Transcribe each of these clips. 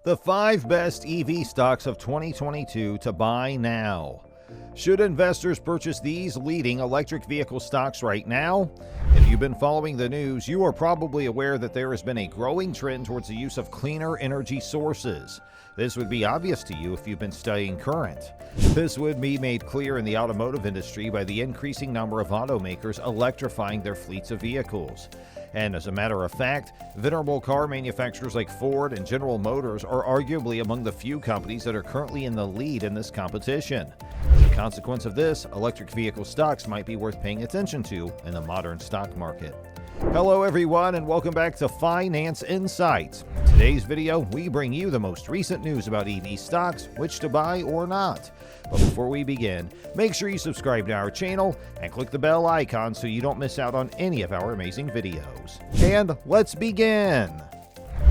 The 5 best EV stocks of 2022 to buy now. Should investors purchase these leading electric vehicle stocks right now? If you've been following the news, you are probably aware that there has been a growing trend towards the use of cleaner energy sources. This would be obvious to you if you've been studying current. This would be made clear in the automotive industry by the increasing number of automakers electrifying their fleets of vehicles. And as a matter of fact, venerable car manufacturers like Ford and General Motors are arguably among the few companies that are currently in the lead in this competition. As a consequence of this, electric vehicle stocks might be worth paying attention to in the modern stock market. Hello everyone, and welcome back to Finance Insights. In today's video, we bring you the most recent news about EV stocks, which to buy or not. But before we begin, make sure you subscribe to our channel and click the bell icon so you don't miss out on any of our amazing videos. And let's begin!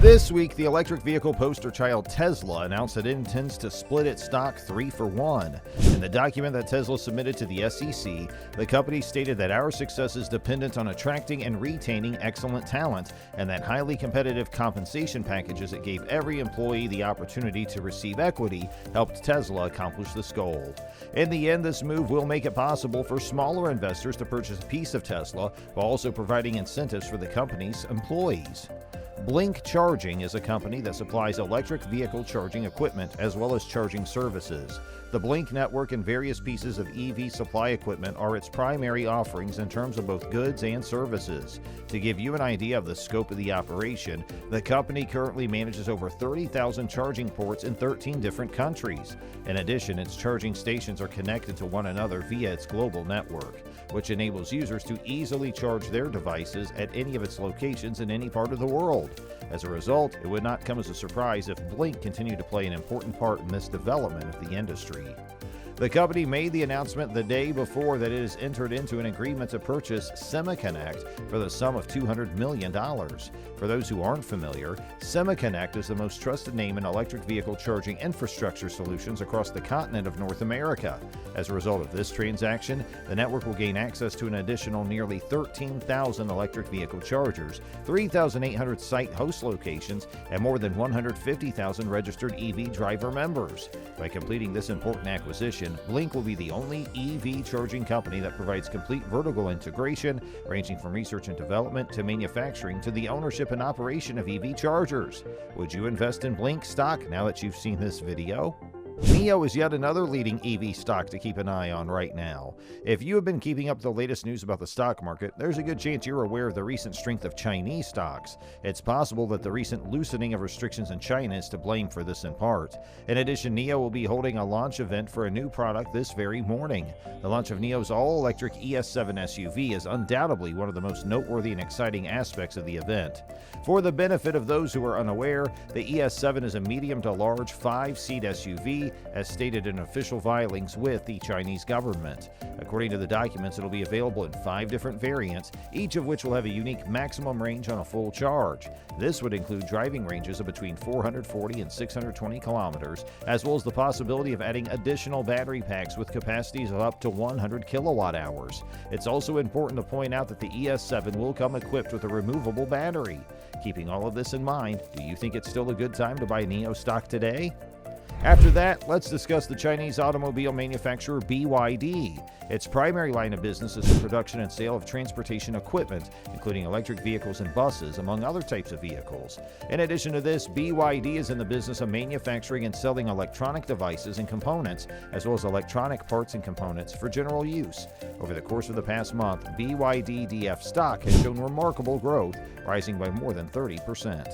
This week, the electric vehicle poster child Tesla announced that it intends to split its stock 3-for-1. In the document that Tesla submitted to the SEC, the company stated that our success is dependent on attracting and retaining excellent talent, and that highly competitive compensation packages that gave every employee the opportunity to receive equity helped Tesla accomplish this goal. In the end, this move will make it possible for smaller investors to purchase a piece of Tesla while also providing incentives for the company's employees. Blink Charging is a company that supplies electric vehicle charging equipment as well as charging services. The Blink network and various pieces of EV supply equipment are its primary offerings in terms of both goods and services. To give you an idea of the scope of the operation, the company currently manages over 30,000 charging ports in 13 different countries. In addition, its charging stations are connected to one another via its global network, which enables users to easily charge their devices at any of its locations in any part of the world. As a result, it would not come as a surprise if Blink continued to play an important part in this development of the industry. The company made the announcement the day before that it has entered into an agreement to purchase SemaConnect for the sum of $200 million. For those who aren't familiar, SemaConnect is the most trusted name in electric vehicle charging infrastructure solutions across the continent of North America. As a result of this transaction, the network will gain access to an additional nearly 13,000 electric vehicle chargers, 3,800 site host locations, and more than 150,000 registered EV driver members. By completing this important acquisition, Blink will be the only EV charging company that provides complete vertical integration, ranging from research and development to manufacturing to the ownership and operation of EV chargers. Would you invest in Blink stock now that you've seen this video? NIO is yet another leading EV stock to keep an eye on right now. If you have been keeping up the latest news about the stock market, there's a good chance you're aware of the recent strength of Chinese stocks. It's possible that the recent loosening of restrictions in China is to blame for this in part. In addition, NIO will be holding a launch event for a new product this very morning. The launch of NIO's all-electric ES7 SUV is undoubtedly one of the most noteworthy and exciting aspects of the event. For the benefit of those who are unaware, the ES7 is a medium to large 5-seat SUV as stated in official filings with the Chinese government. According to the documents, it'll be available in 5 different variants, each of which will have a unique maximum range on a full charge. This would include driving ranges of between 440 and 620 kilometers, as well as the possibility of adding additional battery packs with capacities of up to 100 kilowatt hours. It's also important to point out that the ES7 will come equipped with a removable battery. Keeping all of this in mind, do you think it's still a good time to buy NIO stock today? After that, let's discuss the Chinese automobile manufacturer BYD. Its primary line of business is the production and sale of transportation equipment, including electric vehicles and buses, among other types of vehicles. In addition to this, BYD is in the business of manufacturing and selling electronic devices and components, as well as electronic parts and components for general use. Over the course of the past month, BYD DF stock has shown remarkable growth, rising by more than 30%.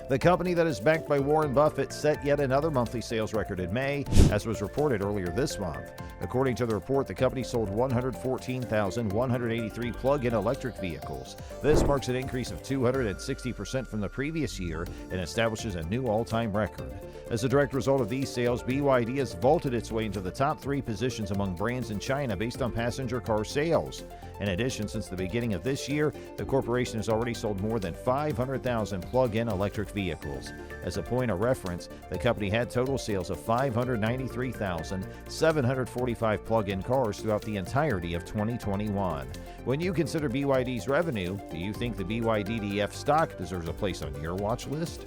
The company that is backed by Warren Buffett set yet another monthly sales record in May, as was reported earlier this month. According to the report, the company sold 114,183 plug-in electric vehicles. This marks an increase of 260% from the previous year and establishes a new all-time record. As a direct result of these sales, BYD has vaulted its way into the top 3 positions among brands in China based on passenger car sales. In addition, since the beginning of this year, the corporation has already sold more than 500,000 plug-in electric vehicles. As a point of reference, the company had total sales of 593,745 plug-in cars throughout the entirety of 2021. When you consider BYD's revenue, do you think the BYD DF stock deserves a place on your watch list?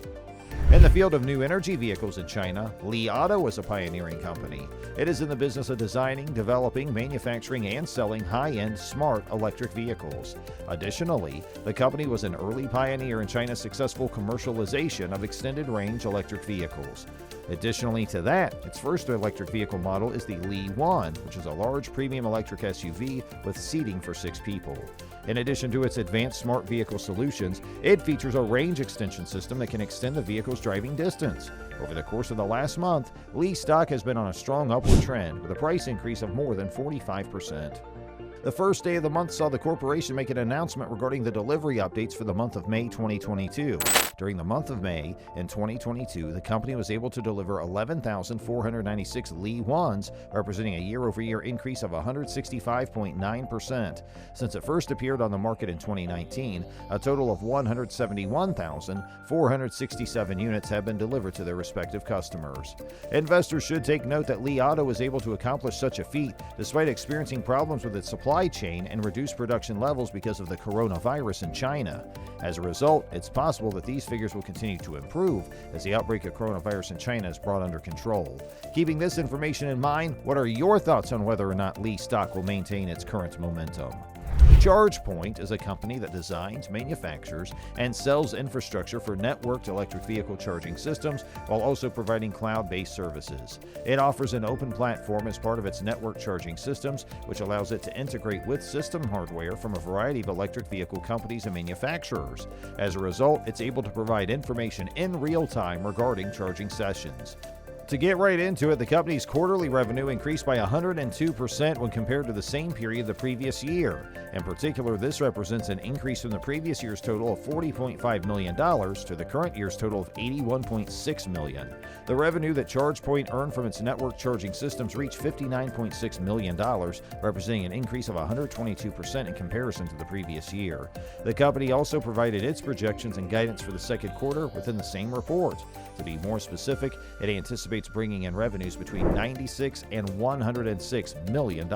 In the field of new energy vehicles in China, Li Auto is a pioneering company. It is in the business of designing, developing, manufacturing, and selling high-end smart electric vehicles. Additionally, the company was an early pioneer in China's successful commercialization of extended-range electric vehicles. Additionally to that, its first electric vehicle model is the Li One, which is a large premium electric SUV with seating for 6 people. In addition to its advanced smart vehicle solutions, it features a range extension system that can extend the vehicle's driving distance. Over the course of the last month, Li stock has been on a strong upward trend with a price increase of more than 45%. The first day of the month saw the corporation make an announcement regarding the delivery updates for the month of May 2022. During the month of May in 2022, the company was able to deliver 11,496 Li Ones, representing a year-over-year increase of 165.9%. Since it first appeared on the market in 2019, a total of 171,467 units have been delivered to their respective customers. Investors should take note that Li Auto was able to accomplish such a feat despite experiencing problems with its supply chain and reduced production levels because of the coronavirus in China. As a result, it's possible that these figures will continue to improve as the outbreak of coronavirus in China is brought under control. Keeping this information in mind, what are your thoughts on whether or not Li stock will maintain its current momentum? ChargePoint is a company that designs, manufactures, and sells infrastructure for networked electric vehicle charging systems while also providing cloud-based services. It offers an open platform as part of its network charging systems, which allows it to integrate with system hardware from a variety of electric vehicle companies and manufacturers. As a result, it's able to provide information in real time regarding charging sessions. To get right into it, the company's quarterly revenue increased by 102% when compared to the same period the previous year. In particular, this represents an increase from the previous year's total of $40.5 million to the current year's total of $81.6 million. The revenue that ChargePoint earned from its network charging systems reached $59.6 million, representing an increase of 122% in comparison to the previous year. The company also provided its projections and guidance for the second quarter within the same report. To be more specific, it anticipates bringing in revenues between $96 and $106 million.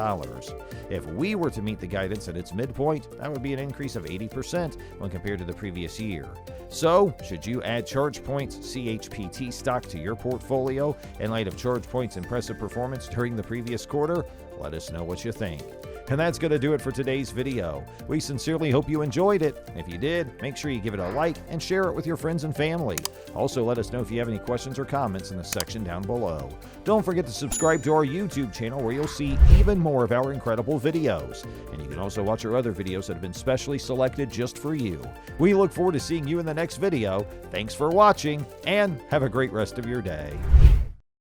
If we were to meet the guidance at its midpoint, that would be an increase of 80% when compared to the previous year. So, should you add ChargePoint's CHPT stock to your portfolio in light of ChargePoint's impressive performance during the previous quarter? Let us know what you think. And that's going to do it for today's video. We sincerely hope you enjoyed it. If you did, make sure you give it a like and share it with your friends and family. Also, let us know if you have any questions or comments in the section down below. Don't forget to subscribe to our YouTube channel where you'll see even more of our incredible videos. And you can also watch our other videos that have been specially selected just for you. We look forward to seeing you in the next video. Thanks for watching and have a great rest of your day.